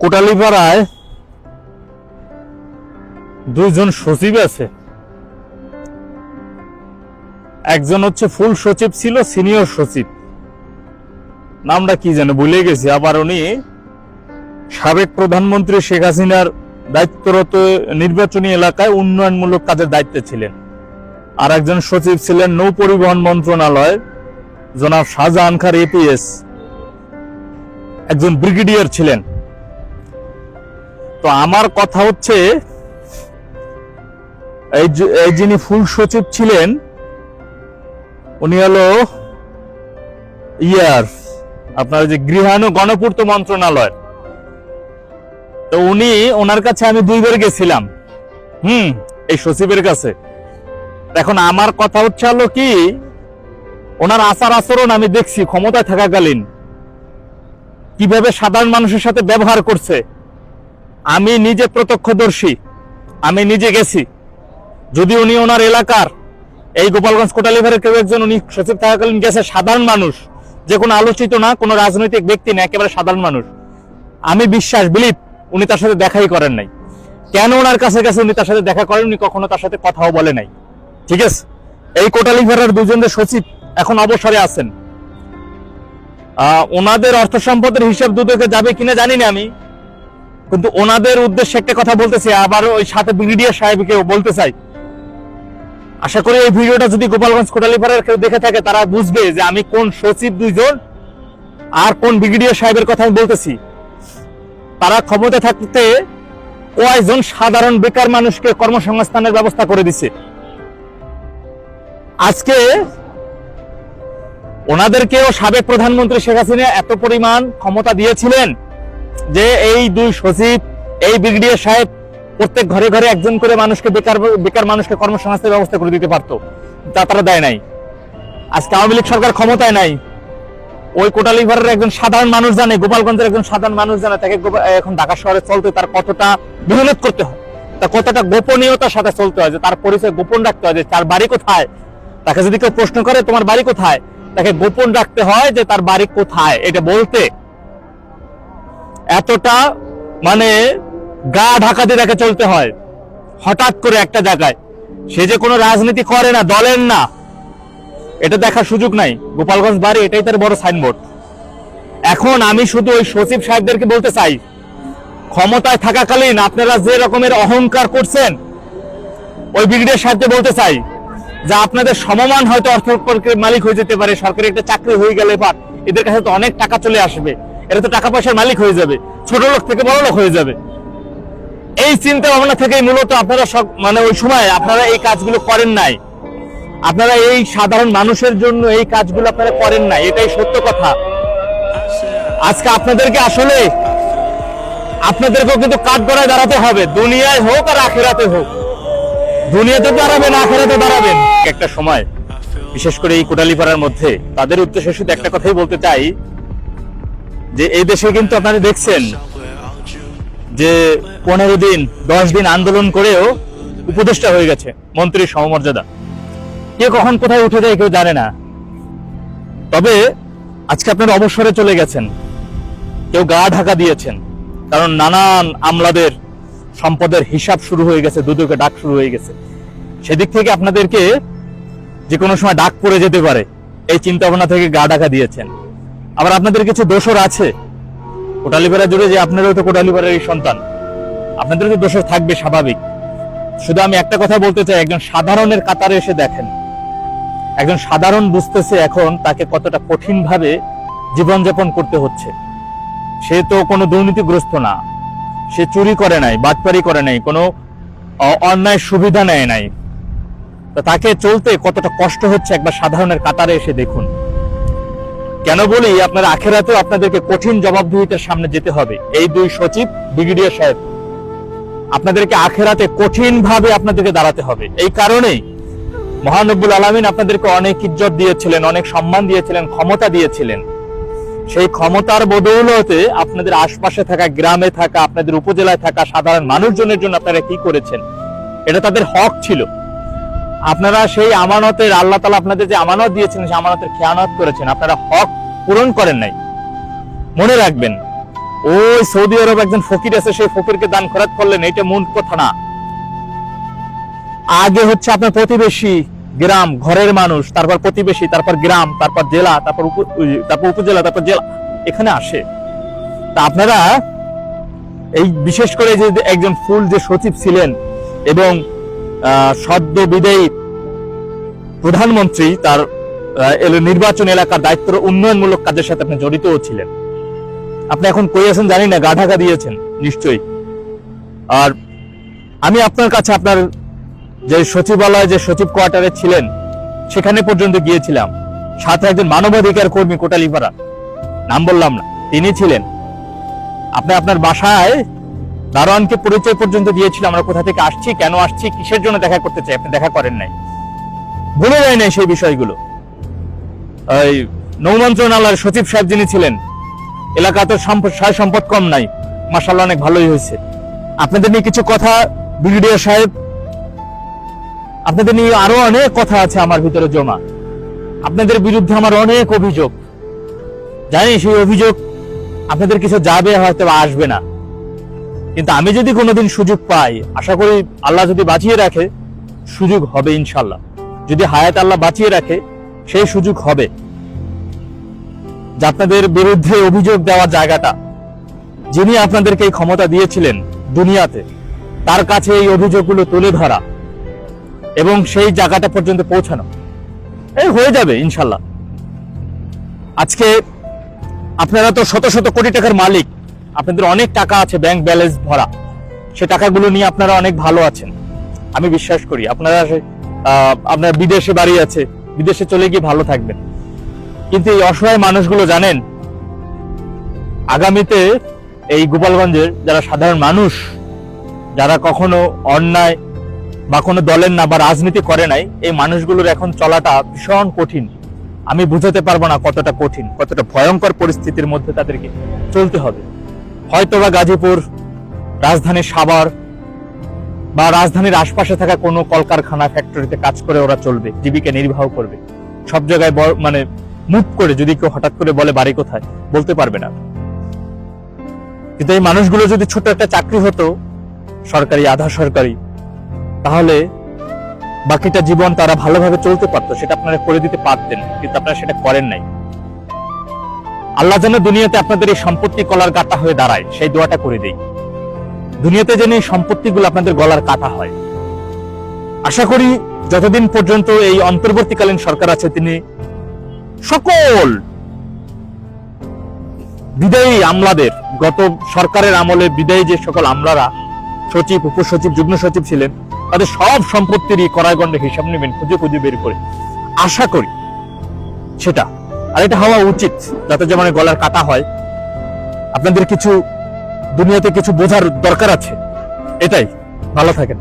কোটালীপাড়ায় দুইজন সচিব আছে। একজন হচ্ছে ফুল সচিব ছিল, সিনিয়র সচিব, নামটা কি যেন ভুলে গেছি। আবার উনি সাবেক প্রধানমন্ত্রী শেখ হাসিনার দায়িত্বরত নির্বাচনী এলাকায় উন্নয়নমূলক কাজের দায়িত্বে ছিলেন। আর একজন সচিব ছিলেন নৌ পরিবহন মন্ত্রণালয়, জনাব শাহজাহান খান এপিএস, একজন ব্রিগেডিয়ার ছিলেন। তো আমার কথা হচ্ছে, এই যিনি ফুল সচিব ছিলেন উনি হলো আপনার যে গৃহায়ণ গণপূর্ত মন্ত্রণালয়। তো ওনার কাছে আমি 2 বার গেছিলাম, এই সচিবের কাছে। এখন আমার কথা হচ্ছে হলো কি, ওনার আচার আচরণ আমি দেখছি ক্ষমতায় থাকাকালীন কিভাবে সাধারণ মানুষের সাথে ব্যবহার করছে। আমি নিজে প্রত্যক্ষদর্শী, আমি নিজে গেছি। যদি উনি ওনার এলাকার এই গোপালগঞ্জ কোটালীপাড়ার কেউ একজন উনি সচিব থাকাকালীন গেছে, সাধারণ মানুষ, যে কোনো আলোচিত না, কোনো রাজনৈতিক ব্যক্তি না, একেবারে সাধারণ মানুষ, আমি বিলিভ উনি তার সাথে দেখাই করেন নাই। কেন ওনার কাছে গেছে উনি তার সাথে দেখা করেন? উনি কখনো তার সাথে কথাও বলে নাই। ঠিক আছে, এই কোটালীপাড়ার দুজনের সচিব এখন অবসরে আছেন। ওনাদের অর্থ সম্পদের হিসাব দুদকে যাবে কিনা জানি না আমি, কিন্তু ওনাদের উদ্দেশ্যে একটা কথা বলতেছি, আবার ওই সাথে ব্রিগেডিয়ার সাহেবকে বলতে চাই। আশা করি এই ভিডিওটা যদি গোপালগঞ্জ কোটালীপাড়ার কেউ দেখে থাকে তারা বুঝবে যে আমি কোন সচিব দুইজন আর কোন ব্রিগেডিয়ার সাহেবের কথা আমি বলতেছি। তারা ক্ষমতা থাকতে কয়জন সাধারণ বেকার মানুষকে কর্মসংস্থানের ব্যবস্থা করে দিছে। আজকে ওনাদেরকেও সাবেক প্রধানমন্ত্রী শেখ হাসিনা এত পরিমাণ ক্ষমতা দিয়েছিলেন যে এই 2 সচিব, এই ব্রিগেডিয়ার সাহেব প্রত্যেক ঘরে ঘরে একজন করে মানুষকে বেকার মানুষকে কর্মসংস্থানের ব্যবস্থা করে দিতে পারতো, তা তারা দেয় নাই। আজকে আওয়ামী লীগ সরকার ক্ষমতায় নাই, ওই কোটালীপাড়ার একজন সাধারণ মানুষ জানে, গোপালগঞ্জের একজন সাধারণ মানুষ জানে তাকে এখন ঢাকা শহরে চলতে তার কতটা মেহনত করতে হয়, তার কতটা গোপনীয়তার সাথে চলতে হয়, যে তার পরিচয় গোপন রাখতে হয়, যে তার বাড়ি কোথায়। তাকে যদি কেউ প্রশ্ন করে তোমার বাড়ি কোথায়, তাকে গোপন রাখতে হয় যে তার বাড়ি কোথায়, এটা বলতে এতটা মানে গা ঢাকা দিয়ে তাকে চলতে হয়। হঠাৎ করে একটা জায়গায় সে যে কোনো রাজনীতি করে না, দলের না, এটা দেখার সুযোগ নাই। গোপালগঞ্জ বাড়ি, এটাই তার বড় সাইনবোর্ড। এখন আমি শুধু ওই সচিব সাহেবদেরকে বলতে চাই, ক্ষমতায় থাকাকালীন আপনারা যে রকমের অহংকার করছেন, ওই ব্রিগেডিয়ার সাহেবকে বলতে চাই যে আপনাদের সমমান হয়তো অর্থ মালিক হয়ে যেতে পারে, সরকারি একটা চাকরি হয়ে গেলে পার এদের কাছে তো অনেক টাকা চলে আসবে, এরা তো টাকা পয়সার মালিক হয়ে যাবে, ছোট লোক থেকে বড় লোক হয়ে যাবে। এই চিন্তা ভাবনা থেকেই মূলত আপনারা সব ওই সময় আপনারা এই কাজগুলো করেন নাই। আপনারা এই সাধারণ মানুষের জন্য এই কাজগুলো আপনারা করেন নাই, এটাই সত্য কথা। আজকে আপনাদেরকে আসলে আপনাদেরকেও কিন্তু কাঠগড়ায় দাঁড়াতে হবে, দুনিয়ায় হোক আর আখিরাতে হোক। দুনিয়াতে দাঁড়াবেন, আখিরাতে দাঁড়াবেন। একটা সময় বিশেষ করে এই কোটালীপাড়ার মধ্যে তাদের উদ্দেশ্যে শুধু একটা কথাই বলতে চাই, যে এই দেশে কিন্তু আপনারা দেখছেন যে 15 দিন 10 দিন আন্দোলন করেও উপদেষ্টা হয়ে গেছে, মন্ত্রীর সমমর্যাদা। কে কখন কোথায় উঠে যায় কেউ জানে না। তবে আজকে আপনারা অবসরে চলে গেছেন, কেউ গা ঢাকা দিয়েছেন, কারণ নানান আমলাদের সম্পদের হিসাব শুরু হয়ে গেছে, দুদকে ডাক শুরু হয়ে গেছে। সেদিক থেকে আপনাদেরকে যে কোনো সময় ডাক পড়ে যেতে পারে, এই চিন্তা ভাবনা থেকে গা ঢাকা দিয়েছেন। আবার আপনাদের কিছু দোষর আছে কোটালীপাড়া জুড়ে, যে আপনারাও তো কোটালীপাড়ার সন্তান, আপনাদের তো দোষর থাকবে, স্বাভাবিক। শুধু আমি একটা কথা বলতে চাই, একজন সাধারণের কাতারে এসে দেখেন, একজন সাধারণ বুঝতেছে এখন তাকে কতটা কঠিন ভাবে জীবনযাপন করতে হচ্ছে। সে তো কোনো দুর্নীতিগ্রস্ত না, সে চুরি করে নাই, বাটপারি করে নাই, কোনো অন্যায় সুবিধা নেয় নাই, তো তাকে চলতে কতটা কষ্ট হচ্ছে একবার সাধারণের কাতারে এসে দেখুন। কেন বলি, আপনার আখিরাতেও আপনাদেরকে কঠিন জবাবদিহিতার সামনে যেতে হবে। এই 2 সচিব, ব্রিগেডিয়ার সাহেব, আপনাদেরকে আখিরাতে কঠিন ভাবে আপনাদেরকে দাঁড়াতে হবে। এই কারণেই মহান রব্বুল আলামিন আপনাদেরকে অনেক ইজ্জত দিয়েছিলেন, অনেক সম্মান দিয়েছিলেন, ক্ষমতা দিয়েছিলেন। সেই ক্ষমতার বদৌলতে আপনাদের আশপাশে থাকা, গ্রামে থাকা, আপনাদের উপজেলায় থাকা সাধারণ মানুষজনের জন্য আপনারা কি করেছেন, এটা তাদের হক ছিল। আপনারা সেই আমানতের, আল্লাহ তাআলা আপনাদের যে আমানত দিয়েছেন, সেই আমানতের খেয়ানত করেছেন, আপনারা হক পূরণ করেন নাই। মনে রাখবেন, ওই সৌদি আরব একজন ফকির আছে, সেই ফকিরকে দান খয়রাত করলেন, এটা মূল কথা না। আগে হচ্ছে আপনার প্রতিবেশী, গ্রাম, ঘরের মানুষ, তারপর প্রতিবেশী, তারপর গ্রাম, তারপর জেলা, তারপর উপজেলা, তারপর জেলা, এখানে আসে। তা আপনারা এই বিশেষ করে যে একজন ফুল যে সচিব ছিলেন এবং সদ্য বিদায়ী প্রধানমন্ত্রী, তার নির্বাচন এলাকার দায়িত্ব উন্নয়নমূলক কাজের সাথে আপনি জড়িতও ছিলেন। আপনি এখন কই আছেন জানি না, গা ঢাকা দিয়েছেন নিশ্চয়ই। আর আমি আপনার কাছে আপনার যে সচিবালয়, যে সচিব কোয়ার্টারে ছিলেন, সেখানে পর্যন্ত গিয়েছিলাম। সাথে একজন মানবাধিকার কর্মী কোটালীপাড়া, নাম বললাম না, তিনি ছিলেন। আপনি আপনার বাসায় দারোয়ানকে পরিচয় পর্যন্ত দিয়েছিল, আমরা কোথা থেকে আসছি, কেন আসছি, কিসের জন্য দেখা করতে চাই। আপনি দেখা করেন নাই, ভুলে যায় নাই সেই বিষয়গুলো। ওই নৌ মন্ত্রণালয়ের সচিব সাহেব যিনি ছিলেন, এলাকা তো সয় সম্পদ কম নাই, মাশাআল্লাহ অনেক ভালোই হয়েছে। আপনাদের নিয়ে কিছু কথা, ব্রিগেডিয়ার সাহেব, আপনাদের নিয়ে আরো অনেক কথা আছে আমার ভিতরে জমা। আপনাদের বিরুদ্ধে আমার অনেক অভিযোগ, জানি সেই অভিযোগ আপনাদের কিছু যাবে হয়তো বা আসবে না, কিন্তু আমি যদি কোনোদিন সুযোগ পাই, আশা করি আল্লাহ যদি বাঁচিয়ে রাখে, সুযোগ হবে ইনশাল্লাহ। যদি হায়াত আল্লাহ বাঁচিয়ে রাখে, সেই সুযোগ হবে যে আপনাদের বিরুদ্ধে অভিযোগ দেওয়ার জায়গাটা, যিনি আপনাদেরকে এই ক্ষমতা দিয়েছিলেন দুনিয়াতে, তার কাছে এই অভিযোগগুলো তুলে ধরা এবং সেই জায়গাটা পর্যন্ত পৌঁছানো, এই হয়ে যাবে ইনশাল্লাহ। আজকে আপনারা তো শত শত কোটি টাকার মালিক, আপনাদের অনেক টাকা আছে, ব্যাংক ব্যালেন্স ভরা, সে টাকাগুলো নিয়ে আপনারা অনেক ভালো আছেন, আমি বিশ্বাস করি। আপনারা আপনার বিদেশে বাড়ি আছে, বিদেশে চলে গিয়ে ভালো থাকবেন। কিন্তু এই অসহায় মানুষগুলো জানেন, আগামীতে এই গোপালগঞ্জের যারা সাধারণ মানুষ, যারা কখনো অন্যায় বা কোনো দলের না বা রাজনীতি করে নাই, এই মানুষগুলোর এখন চলাটা ভীষণ কঠিন। আমি বুঝাতে পারবো না কতটা কঠিন, কতটা ভয়ঙ্কর পরিস্থিতির মধ্যে তাদেরকে চলতে হবে। হয়তোবা গাজীপুর, রাজধানীর সাভার বা রাজধানীর আশপাশে থাকা কোনো কলকারখানা, ফ্যাক্টরিতে কাজ করে ওরা চলবে, জীবিকা নির্বাহ করবে। সব জায়গায় মানে মুভ করে যদি কেউ হঠাৎ করে বলে বাড়ি কোথায়, বলতে পারবে না। কিন্তু এই মানুষগুলো যদি ছোট একটা চাকরি হতো, সরকারি, আধা সরকারি, তাহলে বাকিটা জীবন তারা ভালোভাবে চলতে পারতো, সেটা আপনারা করে দিতে পারতেন, কিন্তু আপনারা সেটা করেন নাই। আল্লাহ যেন দুনিয়াতে আপনাদের এই সম্পত্তি কলার কাটা হয়ে দাঁড়ায়, সেই দোয়াটা করে দেই। দুনিয়াতে যেন এই সম্পত্তিগুলো আপনাদের গলার কাটা হয়। আশা করি যতদিন পর্যন্ত এই অন্তর্বর্তীকালীন সরকার আছে, তিনি সকল বিদায়ী আমলাদের, গত সরকারের আমলে বিদায়ী যে সকল আমলারা সচিব, উপসচিব, যুগ্ম সচিব ছিলেন, তাদের সব সম্পত্তিরই করায়গণ্ডে হিসাব নেবেন, খুঁজে খুঁজে বের করে। আশা করি সেটা, আর এটা হওয়া উচিত, যাতে যেমন গলার কাটা হয়। আপনাদের কিছু দুনিয়াতে কিছু বোঝার দরকার আছে, এটাই। ভালো থাকেন।